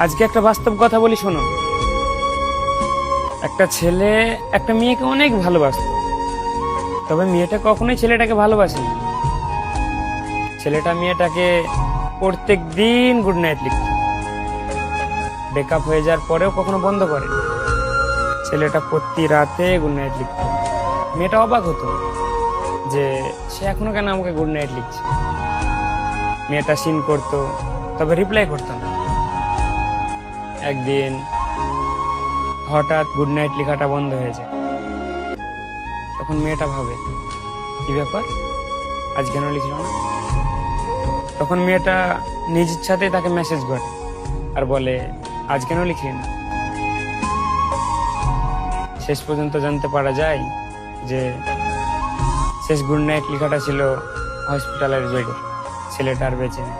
আজকে একটা বাস্তব কথা বলি, শোনো। একটা ছেলে একটা মেয়েকে অনেক ভালোবাসত, তবে মেয়েটা কখনোই ছেলেটাকে ভালোবাসেনি। ছেলেটা মেয়েটাকে প্রত্যেক দিন গুড নাইট লিখত, ব্রেকআপ হয়ে যাওয়ার পরেও কখনো বন্ধ করেনি। ছেলেটা প্রতি রাতে গুড নাইট লিখত। মেয়েটা অবাক হতো যে সে এখনো কেন আমাকে গুড নাইট লিখছে। মেয়েটা সিন করতো, তবে রিপ্লাই করতো না। একদিন হঠাৎ গুড নাইট লেখাটা বন্ধ হয়ে যায়। তখন মেয়েটা ভাবে, কি ব্যাপার, আজ কেন লিখল না? তখন মেয়েটা নিজ ইচ্ছাতে তাকে মেসেজ করে আর বলে, আজ কেন লিখলি না? শেষ পর্যন্ত জানতে পারা যায় যে শেষ গুড নাইট লেখাটা ছিল হসপিটালের বেডে। ছেলেটা আর বেঁচে নেই।